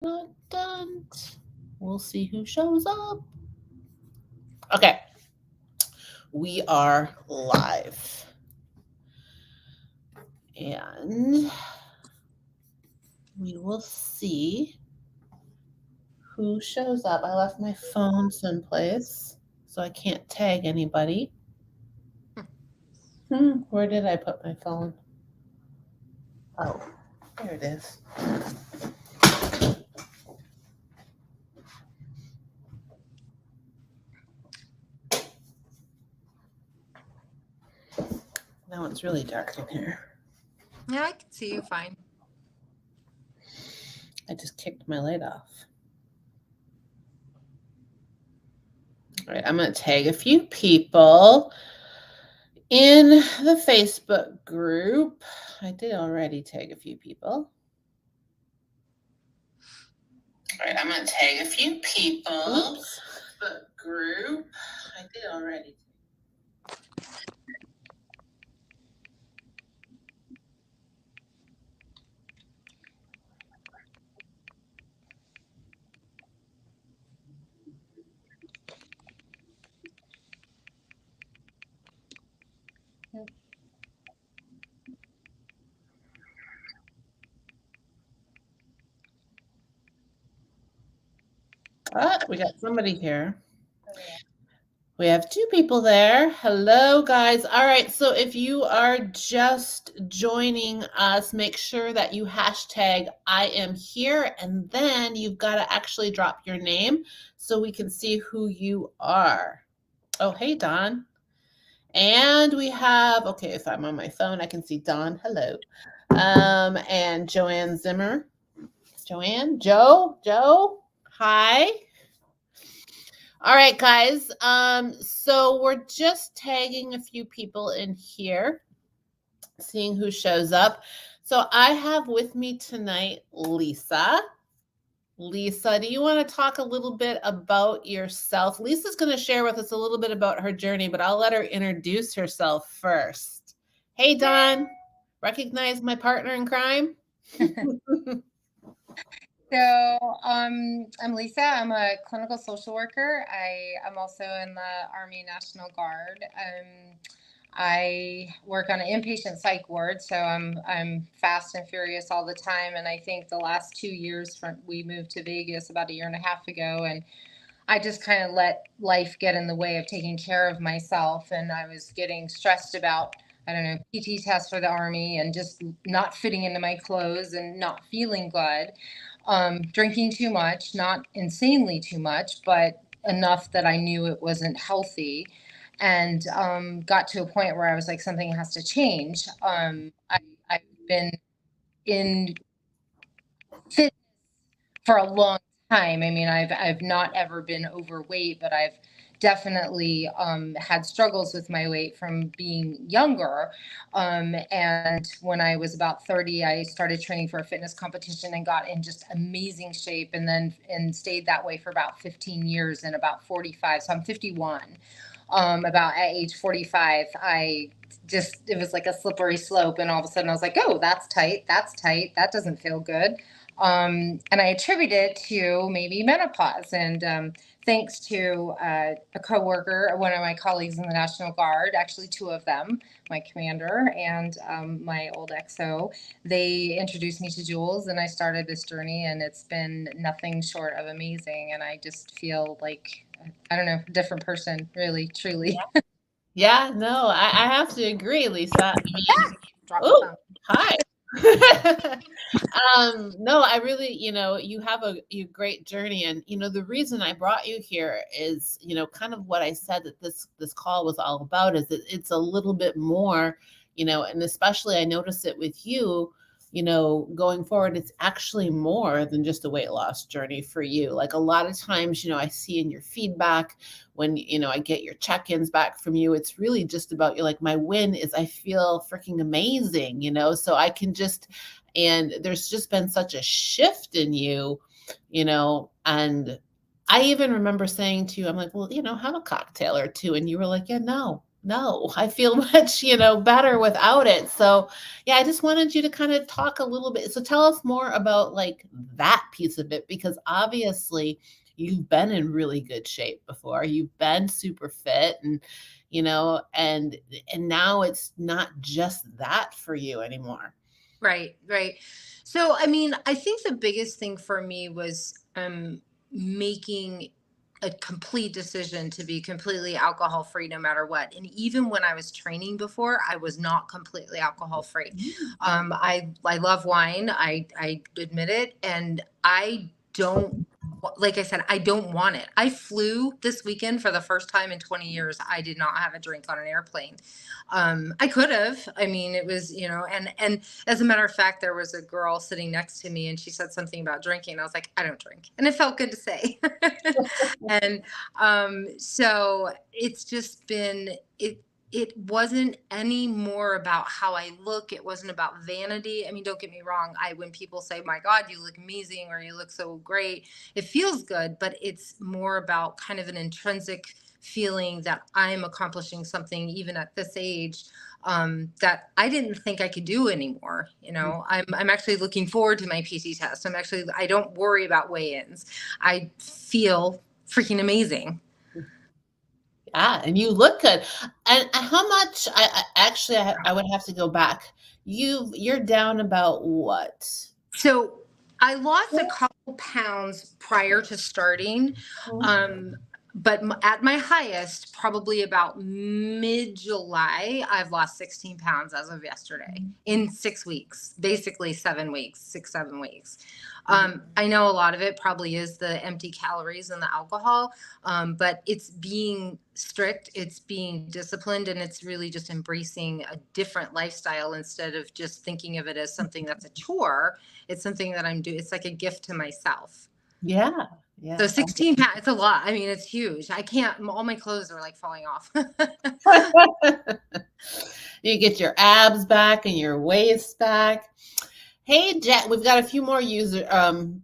We'll see who shows up. Okay, we are live. And we will see who shows up. I left my phone someplace, so I can't tag anybody. Where did I put my phone? Oh, there it is. Now it's really dark in here. Yeah, I can see you fine. I just kicked my light off. All right, I'm going to tag a few people in the Facebook group. I did already tag a few people. All right, I'm going to tag a few people. Oops. The group. I did already. We got somebody here. We have two people there. Hello, guys. All right. So if you are just joining us, make sure that you hashtag I am here. And then you've got to actually drop your name so we can see who you are. Oh, hey, Don. And we have, okay, if I'm on my phone, I can see Don. Hello. And Joanne Zimmer. Joanne, Joe, hi. All right, guys. So we're just tagging a few people in here, seeing who shows up. So I have with me tonight Lisa. Lisa, do you want to talk a little bit about yourself? Lisa's going to share with us a little bit about her journey, but I'll let her introduce herself first. Hey, Don, recognize my partner in crime? I'm Lisa. I'm a clinical social worker. I'm also in the Army National Guard. I work on an inpatient psych ward, so I'm fast and furious all the time. And I think the last 2 years we moved to Vegas about a year and a half ago, and I just kind of let life get in the way of taking care of myself. And I was getting stressed about, I don't know, PT tests for the Army and just not fitting into my clothes and not feeling good. Drinking too much, not insanely too much, but enough that I knew it wasn't healthy. And got to a point where I was like, something has to change. I've been in fitness for a long time. I mean, I've not ever been overweight, but I've definitely had struggles with my weight from being younger. And when I was about 30, I started training for a fitness competition and got in just amazing shape, and then and stayed that way for about 15 years. And about 45, so I'm 51. About at age 45, it was like a slippery slope, and all of a sudden I was like, oh, that's tight, that doesn't feel good. And I attribute it to maybe menopause. And thanks to a coworker, one of my colleagues in the National Guard, actually two of them, my commander and my old XO, they introduced me to Jules, and I started this journey, and it's been nothing short of amazing. And I just feel like, I don't know, a different person, really, truly. Yeah, no, I have to agree, Lisa. I mean, Drop the oh, phone. hi. No, I really, you have a great journey, and the reason I brought you here is, kind of what I said that this call was all about is that it's a little bit more, and especially I notice it with you, going forward, it's actually more than just a weight loss journey for you. Like a lot of times, I see in your feedback when I get your check-ins back from you, it's really just about you. Like my win is I feel freaking amazing, so I can just, and there's just been such a shift in you, and I even remember saying to you, I'm like, well, have a cocktail or two. And you were like, yeah, no, no, I feel much, better without it. So, yeah, I just wanted you to kind of talk a little bit. So, tell us more about like that piece of it because obviously you've been in really good shape before. You've been super fit and now it's not just that for you anymore. Right, right. So, I mean, I think the biggest thing for me was making a complete decision to be completely alcohol free no matter what. And even when I was training before, I was not completely alcohol free. I love wine. I admit it, and I don't. Like I said, I don't want it. I flew this weekend for the first time in 20 years. I did not have a drink on an airplane. I could have. I mean, it was, and as a matter of fact, there was a girl sitting next to me and she said something about drinking. I was like, I don't drink. And it felt good to say. And so it's just been, it wasn't any more about how I look. It wasn't about vanity. I mean, don't get me wrong. When people say, my God, you look amazing or you look so great, it feels good, but it's more about kind of an intrinsic feeling that I'm accomplishing something even at this age that I didn't think I could do anymore. I'm actually looking forward to my PT test. I don't worry about weigh-ins. I feel freaking amazing. Yeah, and you look good. And how much I would have to go back. You're down about what? So I lost a couple pounds prior to starting. Um, but at my highest, probably about mid July, I've lost 16 pounds as of yesterday in 6 weeks, basically 7 weeks, 6, 7 weeks. I know a lot of it probably is the empty calories and the alcohol, but it's being strict, it's being disciplined, and it's really just embracing a different lifestyle instead of just thinking of it as something that's a chore. It's something that I'm doing. It's like a gift to myself. Yeah, So yeah. 16 pounds, it's a lot. I mean, it's huge. I can't, all my clothes are like falling off. You get your abs back and your waist back. Hey, Jack, we've got a few more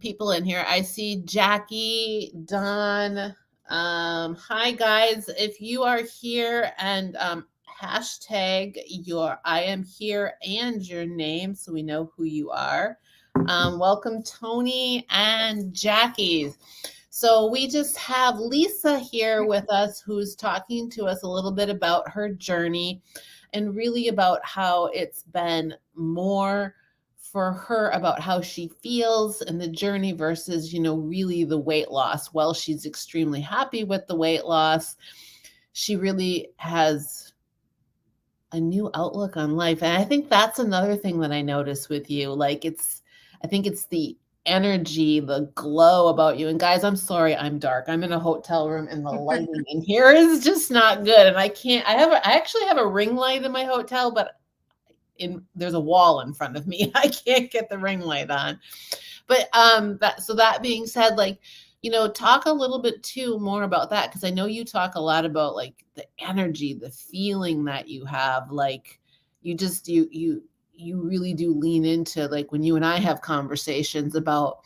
people in here. I see Jackie, Don. Hi guys. If you are here and hashtag your I am here and your name so we know who you are. Welcome Tony and Jackie. So we just have Lisa here with us who's talking to us a little bit about her journey and really about how it's been more for her about how she feels in the journey versus, really the weight loss. While she's extremely happy with the weight loss, she really has a new outlook on life. And I think that's another thing that I notice with you. I think it's the energy, the glow about you. And guys, I'm sorry I'm dark. I'm in a hotel room and the lighting in here is just not good. And I actually have a ring light in my hotel, but there's a wall in front of me. I can't get the ring light on. But that being said, talk a little bit too more about that because I know you talk a lot about like the energy, the feeling that you have. Like you just you really do lean into like when you and I have conversations about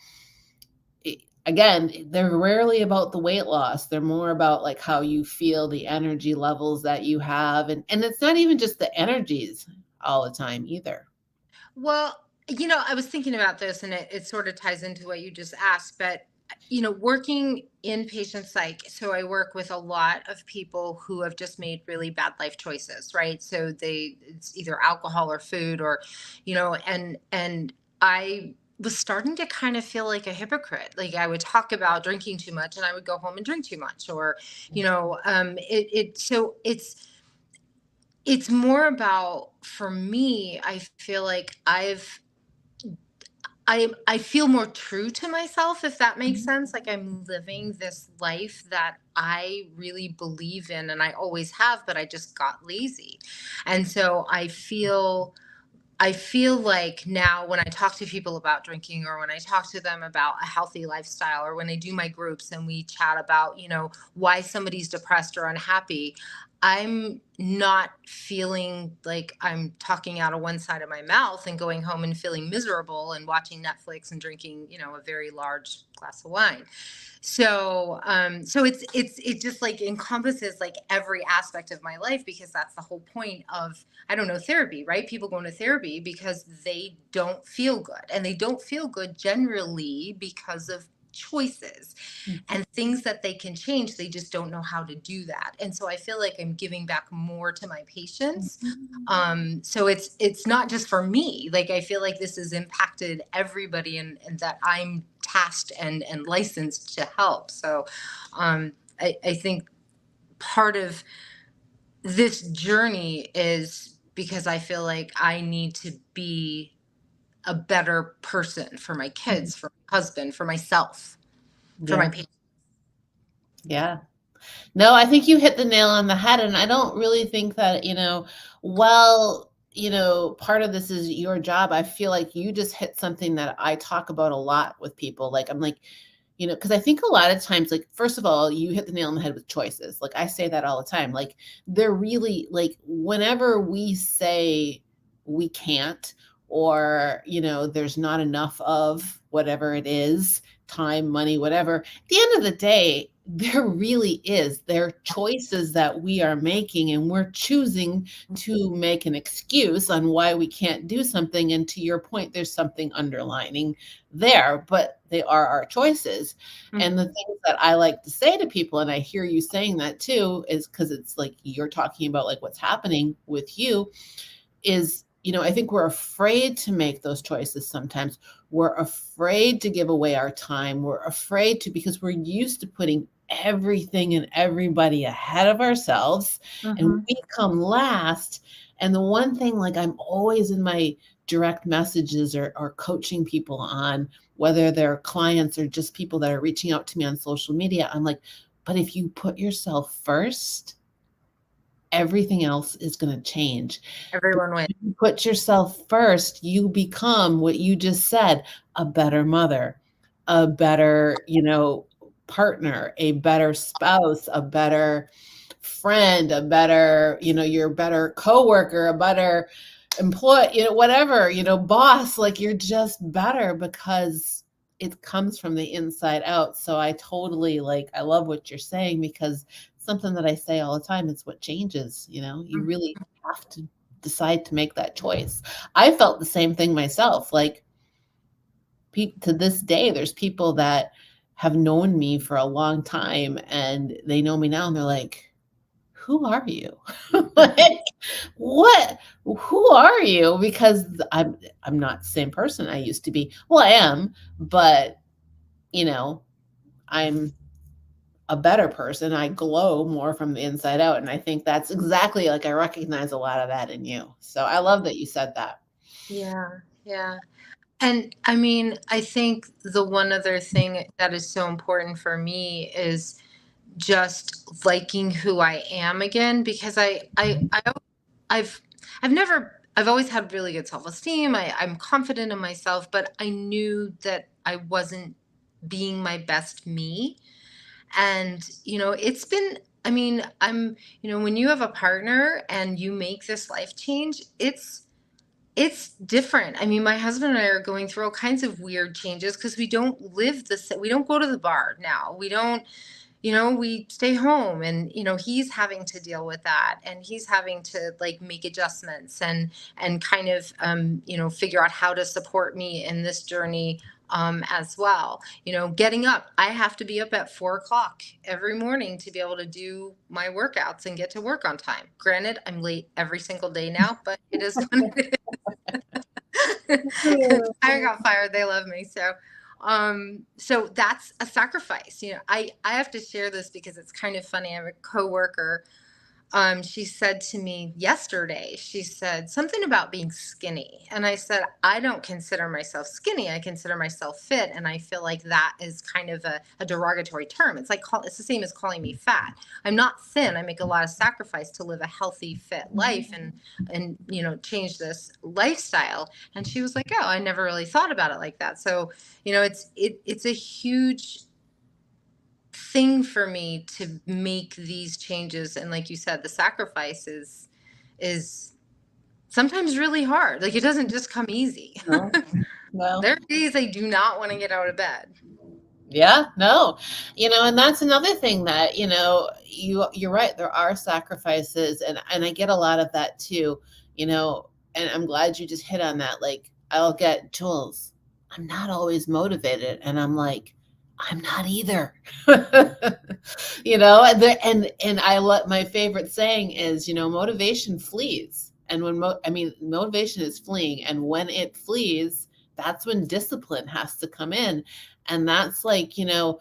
again, they're rarely about the weight loss. They're more about like how you feel, the energy levels that you have. And it's not even just the energies all the time either. Well, I was thinking about this and it sort of ties into what you just asked, but working in patient psych, so I work with a lot of people who have just made really bad life choices, right? So it's either alcohol or food or, and I was starting to kind of feel like a hypocrite. Like I would talk about drinking too much and I would go home and drink too much or, so it's more about, for me, I feel like I feel more true to myself, if that makes sense. Like I'm living this life that I really believe in and I always have, but I just got lazy. And so I feel like now when I talk to people about drinking or when I talk to them about a healthy lifestyle or when I do my groups and we chat about, why somebody's depressed or unhappy, I'm not feeling like I'm talking out of one side of my mouth and going home and feeling miserable and watching Netflix and drinking, a very large glass of wine. So it just like encompasses like every aspect of my life, because that's the whole point of, I don't know, therapy, right? People go into therapy because they don't feel good, and they don't feel good generally because of choices Mhm. and things that they can change. They just don't know how to do that. And so I feel like I'm giving back more to my patients. Mhm. So it's not just for me. Like, I feel like this has impacted everybody, and that I'm tasked and licensed to help. So I think part of this journey is because I feel like I need to be a better person for my kids, for my husband, for myself, for my Yeah. patients. Yeah. No, I think you hit the nail on the head. And I don't really think that, well, part of this is your job. I feel like you just hit something that I talk about a lot with people. Like, I'm like, because I think a lot of times, like, first of all, you hit the nail on the head with choices. Like, I say that all the time. Like, they're really, like, whenever we say we can't, or, there's not enough of whatever it is, time, money, whatever, at the end of the day, there really is. There are choices that we are making, and we're choosing to make an excuse on why we can't do something. And to your point, there's something underlining there, but they are our choices. And the Mhm. things that I like to say to people, and I hear you saying that too, is because it's like you're talking about like what's happening with you is, I think we're afraid to make those choices sometimes. We're afraid to give away our time. We're afraid to, because we're used to putting everything and everybody ahead of ourselves, and Mhm. we come last. And the one thing, like, I'm always in my direct messages, or coaching people on, whether they're clients or just people that are reaching out to me on social media, I'm like, but if you put yourself first, everything else is going to change. Everyone wins. You put yourself first, you become what you just said, a better mother, a better, partner, a better spouse, a better friend, a better, you're a better coworker, a better employee, whatever, boss. Like, you're just better because it comes from the inside out. So I totally, like, I love what you're saying, because something that I say all the time, it's what changes, you really have to decide to make that choice. I felt the same thing myself. Like, to this day, there's people that have known me for a long time, and they know me now, and they're like, who are you? Like, what? Who are you? Because I'm not the same person I used to be. Well, I am, but you know, I'm a better person. I glow more from the inside out. And I think that's exactly, like, I recognize a lot of that in you. So I love that you said that. Yeah, yeah. And I mean, I think the one other thing that is so important for me is just liking who I am again, because I've I've never I've always had really good self-esteem. I'm confident in myself, but I knew that I wasn't being my best me. And it's been, I mean, when you have a partner and you make this life change, it's different. I mean, my husband and I are going through all kinds of weird changes because we don't live we don't go to the bar now. We don't, we stay home, and he's having to deal with that, and he's having to like make adjustments and kind of figure out how to support me in this journey as well. Getting up, I have to be up at 4 o'clock every morning to be able to do my workouts and get to work on time. Granted, I'm late every single day now, but it is what it is. I got fired, they love me. So that's a sacrifice. I have to share this because it's kind of funny. I have a coworker. She said to me yesterday, she said something about being skinny. And I said, I don't consider myself skinny. I consider myself fit. And I feel like that is kind of a derogatory term. It's like, it's the same as calling me fat. I'm not thin. I make a lot of sacrifice to live a healthy, fit life, and change this lifestyle. And she was like, oh, I never really thought about it like that. So, it's a huge thing for me to make these changes. And like you said, the sacrifice is sometimes really hard. Like it doesn't just come easy. No, no. There are days I do not want to get out of bed. Yeah, no. And that's another thing that, you're right, there are sacrifices and I get a lot of that too, you know, and I'm glad you just hit on that. Like I'll get Jules, I'm not always motivated and I'm like, I'm not either. And I let my favorite saying is, motivation flees. And motivation is fleeing and when it flees, that's when discipline has to come in and that's like and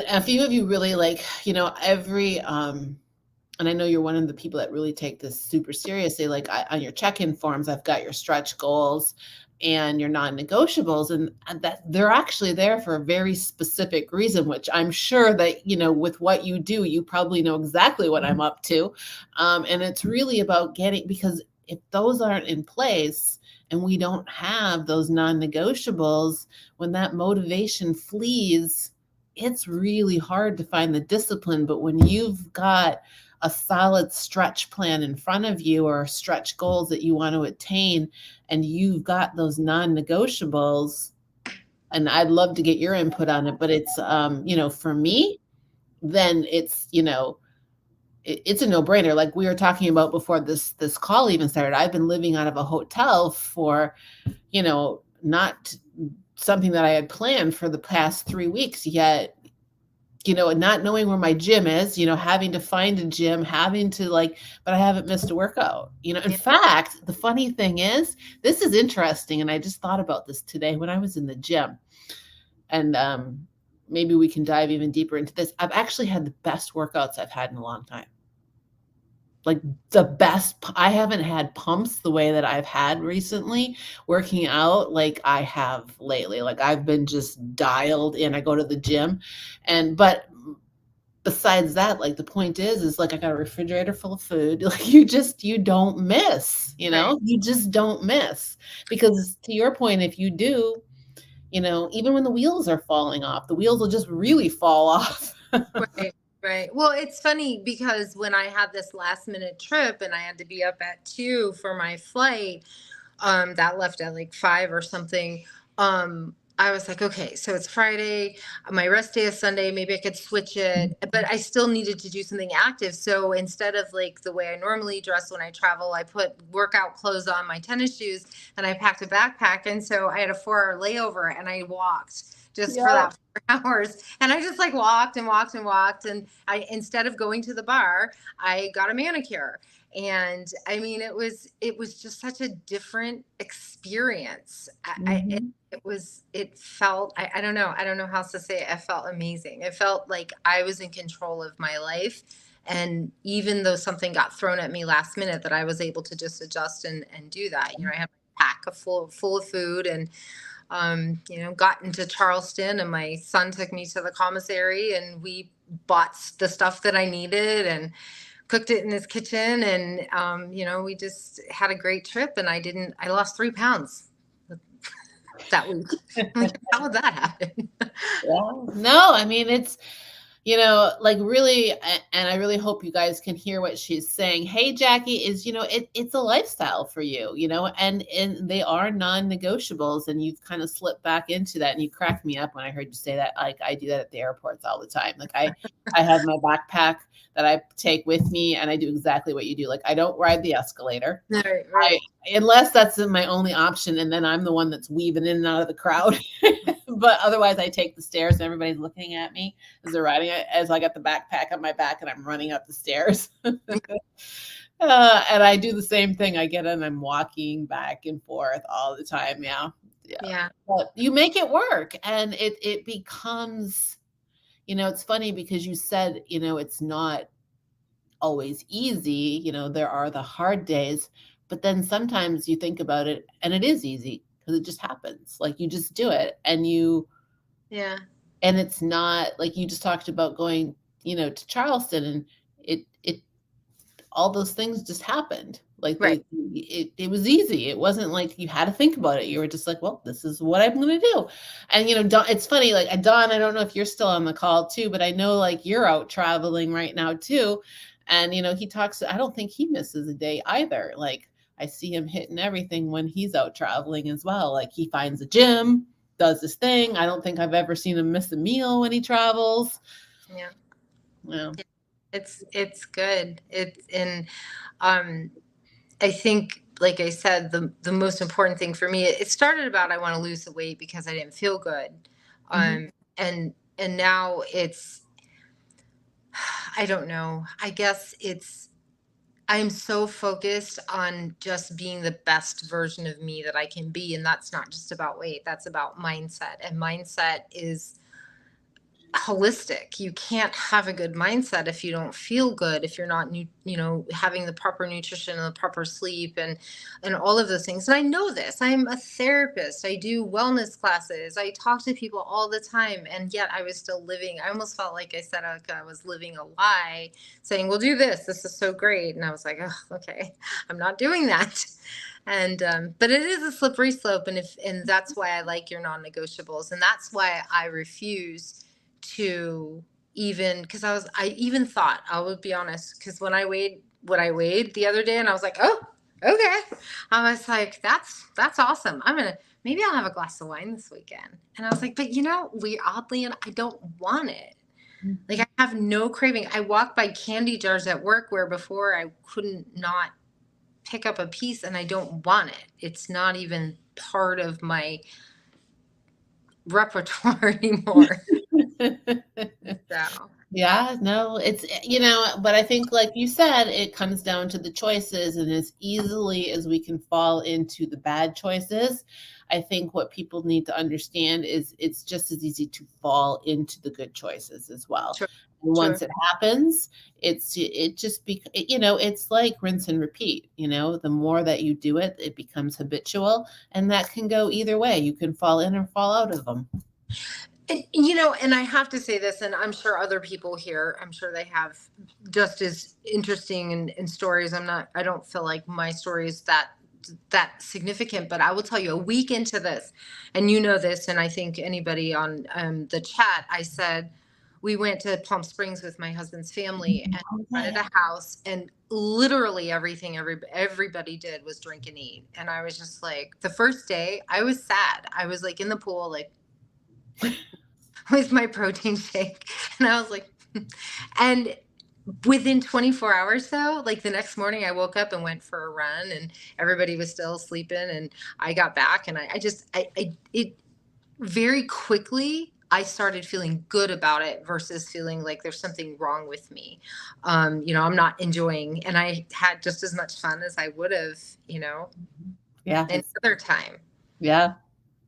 a few of you really like every and I know you're one of the people that really take this super seriously like on your check-in forms I've got your stretch goals and your non-negotiables and that they're actually there for a very specific reason which I'm sure that with what you do you probably know exactly what I'm up to and it's really about getting because if those aren't in place and we don't have those non-negotiables when that motivation flees it's really hard to find the discipline but when you've got a solid stretch plan in front of you or stretch goals that you want to attain and you've got those non-negotiables and I'd love to get your input on it but it's for me then it's a no-brainer like we were talking about before this call even started I've been living out of a hotel for not something that I had planned for the past 3 weeks yet not knowing where my gym is, having to find a gym, having to but I haven't missed a workout. In Yeah. fact, the funny thing is, this is interesting. And I just thought about this today when I was in the gym. And maybe we can dive even deeper into this. I've actually had the best workouts I've had in a long time. Like the best, I haven't had pumps the way that I've had recently working out like I have lately. Like I've been just dialed in. I go to the gym but besides that, like the point is like I got a refrigerator full of food. Like you don't miss, Right. you just don't miss. Because to your point, if you do, even when the wheels are falling off, the wheels will just really fall off. Right. Right. Well, it's funny because when I had this last minute trip and I had to be up at 2 for my flight, that left at like 5 or something. I was like, okay, so it's Friday, my rest day is Sunday, maybe I could switch it, but I still needed to do something active. So instead of like the way I normally dress when I travel, I put workout clothes on, my tennis shoes, and I packed a backpack. And so I had a 4 hour layover and I walked just for Yeah. that 4 hours. And I just like walked and walked and walked. And I, instead of going to the bar, I got a manicure. And I mean it was just such a different experience. Mhm. It felt, I don't know how else to say it. It felt amazing. It felt like I was in control of my life, and even though something got thrown at me last minute, that I was able to just adjust and do that. I had my pack full of food, and got into Charleston, and my son took me to the commissary, and we bought the stuff that I needed and cooked it in his kitchen. And we just had a great trip, and I lost 3 pounds that week. I'm like, how would that happen? Yeah. No, I mean, it's, like really, and I really hope you guys can hear what she's saying. Hey, Jackie, is, it's a lifestyle for you, and they are non-negotiables, and you've kind of slipped back into that, and you cracked me up when I heard you say that. Like I do that at the airports all the time. Like I have my backpack that I take with me, and I do exactly what you do. Like I don't ride the escalator. Right, I right. unless that's my only option, and then I'm the one that's weaving in and out of the crowd. But otherwise, I take the stairs, and everybody's looking at me as they're riding it, as I got the backpack on my back, and I'm running up the stairs. And I do the same thing. I get in, I'm walking back and forth all the time. Yeah, yeah. Yeah, But you make it work, and it becomes. It's funny because you said it's not always easy. There are the hard days, but then sometimes you think about it and it is easy because it just happens. Like you just do it yeah, and it's not like you just talked about going, to Charleston and it all those things just happened. Like Right. it was easy. It wasn't like you had to think about it. You were just like, well, this is what I'm going to do. And Don, it's funny. Like Don, I don't know if you're still on the call too, but I know like you're out traveling right now too. And he talks. I don't think he misses a day either. Like I see him hitting everything when he's out traveling as well. Like he finds a gym, does his thing. I don't think I've ever seen him miss a meal when he travels. Yeah. Yeah. It's good. Um I think, like I said, the most important thing for me, it started about I want to lose the weight because I didn't feel good. Mhm. And now it's, I don't know. I guess I'm so focused on just being the best version of me that I can be. And that's not just about weight, that's about mindset. And mindset is holistic. You can't have a good mindset if you don't feel good, if you're not having the proper nutrition and the proper sleep and all of those things. And I know this. I'm a therapist. I do wellness classes. I talk to people all the time, and yet I was still living. I almost felt like I said I was living a lie, saying, "We'll do this. This is so great." And I was like, "Oh, okay, I'm not doing that." And but it is a slippery slope, and that's why I like your non-negotiables, and that's why I refuse to, even because I even thought, I would be honest, because when I weighed what I weighed the other day, and I was like, oh, okay, I was like, that's awesome. Maybe I'll have a glass of wine this weekend. And I was like, but we oddly, and I don't want it. Like, I have no craving. I walk by candy jars at work where before I couldn't not pick up a piece, and I don't want it. It's not even part of my repertoire anymore. So Yeah, no, but I think, like you said, it comes down to the choices, and as easily as we can fall into the bad choices, I think what people need to understand is it's just as easy to fall into the good choices as well. true, And true. once it happens, it's like rinse and repeat. The more that you do it, it becomes habitual, and that can go either way. You can fall in or fall out of them. And I have to say this, and I'm sure other people here, I'm sure they have just as interesting and stories. I don't feel like my story is that significant, but I will tell you, a week into this, and this, and I think anybody on the chat, I said, we went to Palm Springs with my husband's family and rented a house, and literally everything everybody did was drink and eat. And I was just like, the first day I was sad. I was like in the pool, like with my protein shake. And I was like, and within 24 hours, though, like the next morning, I woke up and went for a run, and everybody was still sleeping. And I got back, and it very quickly, I started feeling good about it versus feeling like there's something wrong with me. I'm not enjoying, and I had just as much fun as I would have, Yeah, any other time. yeah,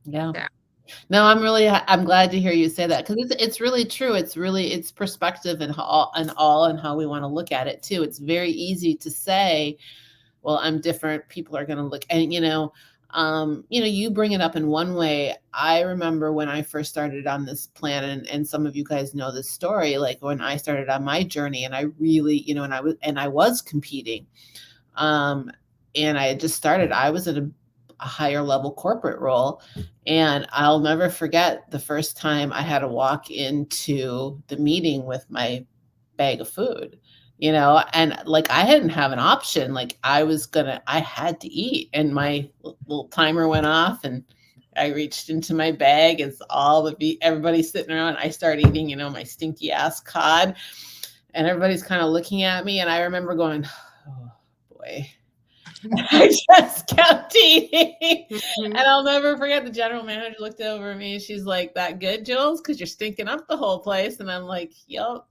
yeah. Yeah. No, I'm glad to hear you say that, because it's really true. It's perspective and how we want to look at it too. It's very easy to say, well, I'm different. People are going to look, and you bring it up in one way. I remember when I first started on this plan, and some of you guys know this story, like when I started on my journey, and I really, and I was competing. Um, and I had just started. I was in a higher level corporate role. And I'll never forget the first time I had to walk into the meeting with my bag of food, and like I didn't have an option. Like I had to eat. And my little timer went off, and I reached into my bag as everybody's sitting around. I started eating, my stinky ass cod, and everybody's kind of looking at me. And I remember going, oh boy. I just kept eating. And Mhm. I'll never forget, the general manager looked over at me and she's like, "That good, Jules? Because you're stinking up the whole place." And I'm like, "Yup."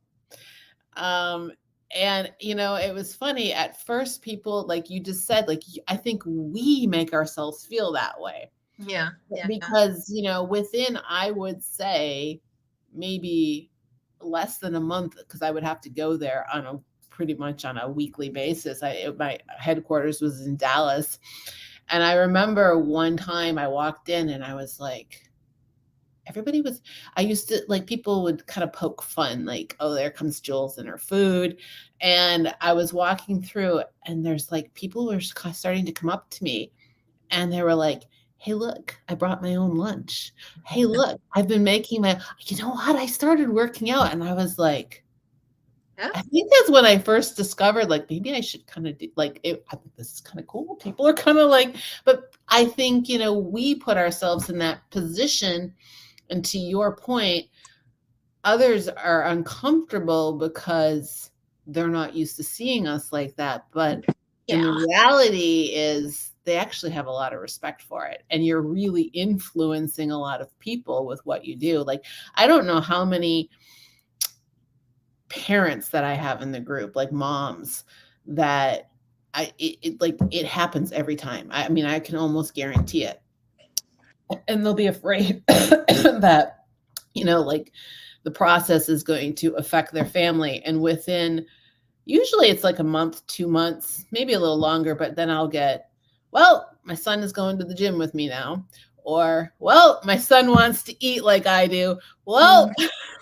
Um, and it was funny. At first, people, like you just said, like I think we make ourselves feel that way. Yeah. Yeah. Because, within, I would say, maybe less than a month, because I would have to go there pretty much on a weekly basis. My headquarters was in Dallas. And I remember one time I walked in and I was like, everybody was, I used to like, people would kind of poke fun, like, oh, there comes Jules and her food. And I was walking through, and there's like people were starting to come up to me, and they were like, hey, look, I brought my own lunch. Hey, look, I've been making my, you know what? I started working out. And I was like, Yeah. I think that's when I first discovered, like, maybe I should kind of do, like, I think this is kind of cool. People are kind of like, but I think, we put ourselves in that position. And to your point, others are uncomfortable because they're not used to seeing us like that. But in the Yeah. reality is they actually have a lot of respect for it. And you're really influencing a lot of people with what you do. Like, I don't know how many parents that I have in the group, like moms, that it happens every time. I mean, I can almost guarantee it. And they'll be afraid that, like, the process is going to affect their family. And within, usually it's like a month, 2 months, maybe a little longer, but then I'll get, well, my son is going to the gym with me now. Or, well, my son wants to eat like I do. Well,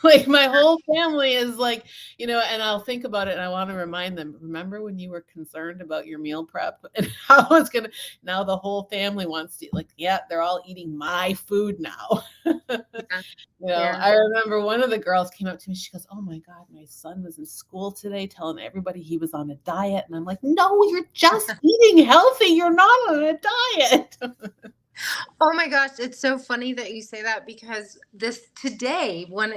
like my whole family is like, and I'll think about it and I want to remind them, remember when you were concerned about your meal prep and how it's going to, now the whole family wants to eat, like, yeah, they're all eating my food now. Yeah. Yeah. I remember one of the girls came up to me. She goes, oh my God, my son was in school today telling everybody he was on a diet. And I'm like, no, you're just eating healthy. You're not on a diet. Oh my gosh, it's so funny that you say that because this today when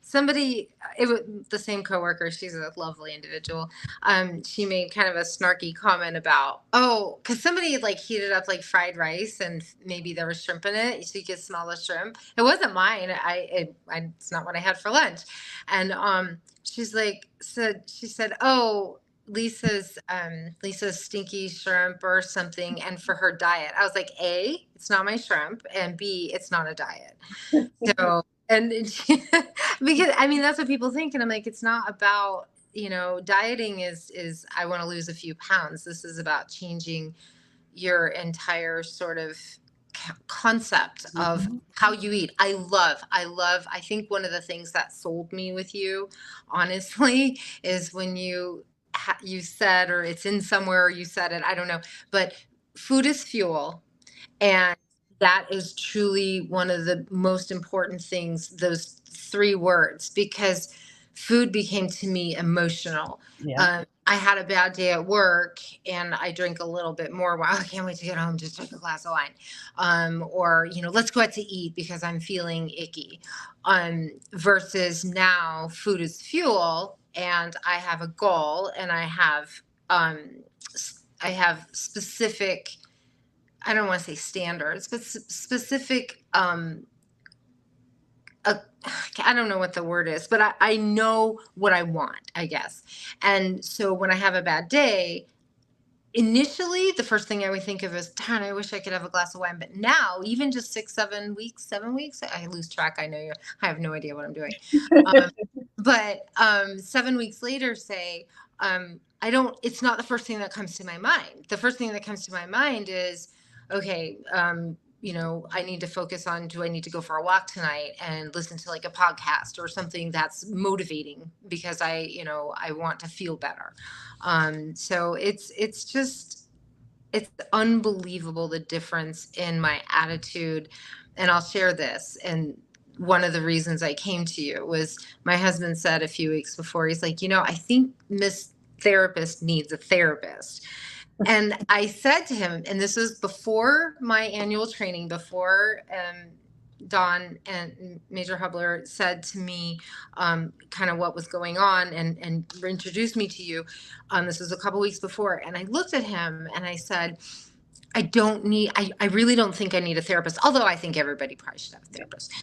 somebody it was the same coworker, she's a lovely individual. She made kind of a snarky comment about, oh, because somebody like heated up like fried rice and maybe there was shrimp in it, so you could smell the shrimp. It wasn't mine. It's not what I had for lunch. And she said, oh, Lisa's stinky shrimp or something, and for her diet. I was like, A, it's not my shrimp, and B, it's not a diet. So because I mean that's what people think, and I'm like, it's not about, dieting is I want to lose a few pounds. This is about changing your entire sort of concept of how you eat. I think one of the things that sold me with you, honestly, is when you said, or it's in somewhere, or you said it, I don't know, but food is fuel. And that is truly one of the most important things, those three words, because food became to me emotional. Yeah. I had a bad day at work and I drink a little bit more. Wow, I can't wait to get home, just drink a glass of wine. Or, let's go out to eat because I'm feeling icky. Versus now food is fuel and I have a goal and I have specific, I don't want to say standards, but specific, I don't know what the word is, but I know what I want, I guess. And so when I have a bad day, initially the first thing I would think of is, darn, I wish I could have a glass of wine. But now, even just 7 weeks, I lose track. I have no idea what I'm doing. Um, but 7 weeks later, say, I don't, it's not the first thing that comes to my mind. The first thing that comes to my mind is, okay, I need to focus on, do I need to go for a walk tonight and listen to like a podcast or something that's motivating because I want to feel better. So it's unbelievable the difference in my attitude. And I'll share this. And one of the reasons I came to you was my husband said a few weeks before, he's like, I think Miss Therapist needs a therapist. And I said to him, and this was before my annual training, before Don and Major Hubler said to me kind of what was going on and introduced me to you. This was a couple weeks before. And I looked at him and I said, I really don't think I need a therapist, although I think everybody probably should have a therapist.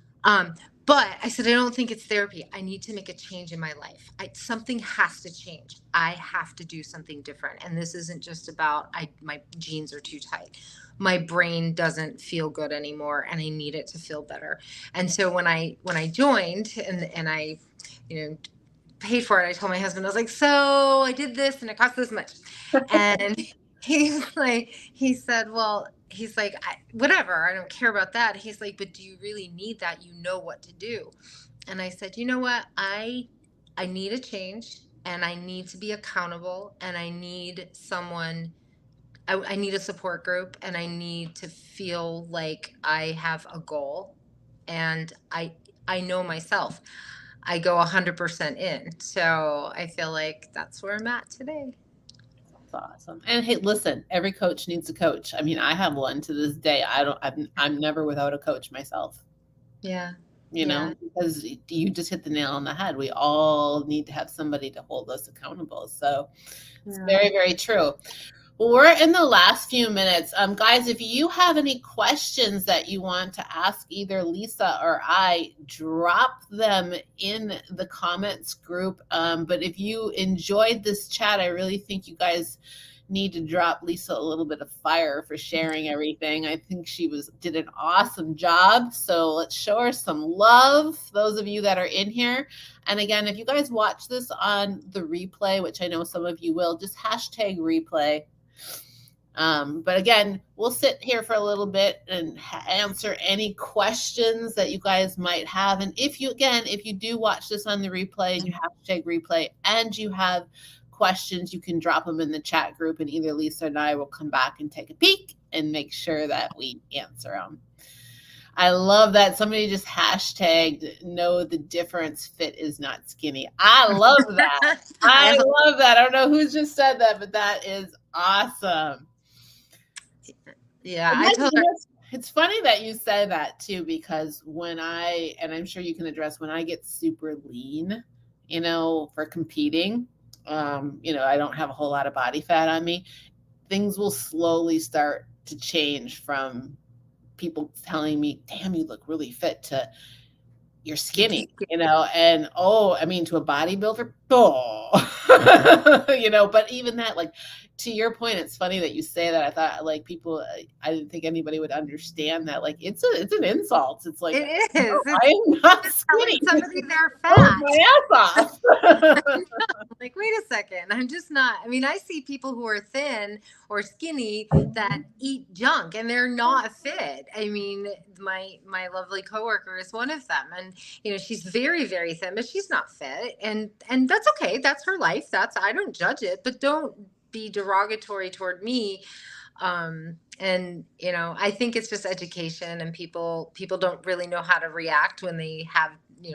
But I said, I don't think it's therapy. I need to make a change in my life. Something has to change. I have to do something different. And this isn't just about my jeans are too tight. My brain doesn't feel good anymore and I need it to feel better. And so when I joined and I, paid for it, I told my husband, I was like, so I did this and it cost this much. And he said, well, he's like, whatever, I don't care about that. He's like, but do you really need that? You know what to do. And I said, you know what? I need a change, and I need to be accountable, and I need someone, I need a support group, and I need to feel like I have a goal, and I know myself. I go 100% in. So I feel like that's where I'm at today. That's awesome. And hey, listen, every coach needs a coach. I mean, I have one to this day. I'm never without a coach myself, Yeah. you Yeah. know, because you just hit the nail on the head. We all need to have somebody to hold us accountable. So it's Yeah. very, very true. Well, we're in the last few minutes. Guys, if you have any questions that you want to ask either Lisa or I, drop them in the comments group. But if you enjoyed this chat, I really think you guys need to drop Lisa a little bit of fire for sharing everything. I think she did an awesome job. So let's show her some love, those of you that are in here. And again, if you guys watch this on the replay, which I know some of you will, just hashtag replay. But again, we'll sit here for a little bit and answer any questions that you guys might have. And if you do watch this on the replay and you hashtag replay and you have questions, you can drop them in the chat group, and either Lisa and I will come back and take a peek and make sure that we answer them. I love that somebody just hashtagged know the difference, fit is not skinny. I love that. I love that. I don't know who just said that, but that is awesome. Yeah, I told her. It's funny that you said that too, because and I'm sure you can address, when I get super lean, for competing, I don't have a whole lot of body fat on me. Things will slowly start to change from people telling me, damn, you look really fit, to you're skinny, and to a bodybuilder, but even that, like, to your point, it's funny that you say that. I thought, like, people, I didn't think anybody would understand that. Like, it's an insult. It's like, it is. I am not skinny. Telling somebody they're fat. My ass off. Like, wait a second, I'm just not. I mean, I see people who are thin or skinny that eat junk and they're not fit. I mean, my lovely coworker is one of them, and she's very, very thin, but she's not fit, and that's okay. That's her life. I don't judge it, but don't be derogatory toward me. And I think it's just education, and people don't really know how to react when they have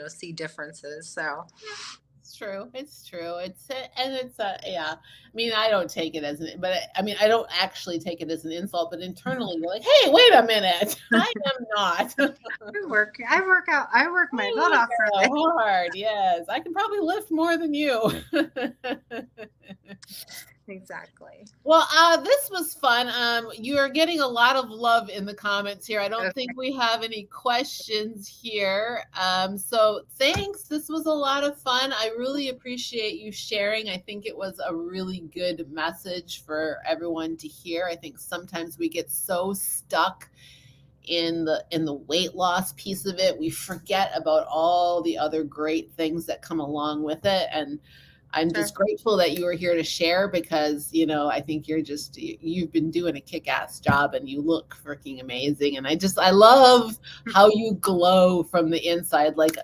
see differences. So It's true. Yeah. I mean, I don't take it I don't actually take it as an insult, but internally you're like, hey, wait a minute. I am not. I work out. I work my butt off for it. Hard. Yes. I can probably lift more than you. Exactly. Well, this was fun. You are getting a lot of love in the comments here. I don't think we have any questions here. So thanks. This was a lot of fun. I really appreciate you sharing. I think it was a really good message for everyone to hear. I think sometimes we get so stuck in the weight loss piece of it, we forget about all the other great things that come along with it. And I'm just grateful that you were here to share, because, I think you've been doing a kick-ass job and you look freaking amazing. And I love how you glow from the inside. Like,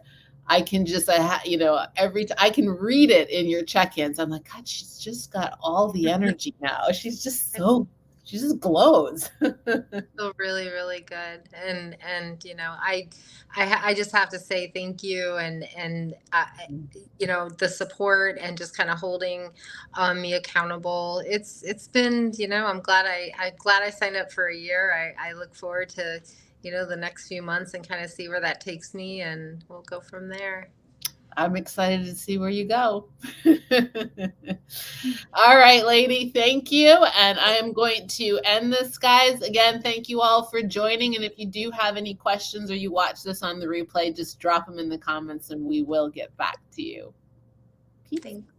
I can I can read it in your check-ins. I'm like, God, she's just got all the energy now. She just glows. Feel really, really good. And I just have to say thank you, and the support, and just kind of holding me accountable. It's been, I'm glad I signed up for a year. I look forward to the next few months, and kind of see where that takes me, and we'll go from there. I'm excited to see where you go. All right, lady. Thank you. And I am going to end this, guys. Again, thank you all for joining. And if you do have any questions, or you watch this on the replay, just drop them in the comments and we will get back to you. Thank you.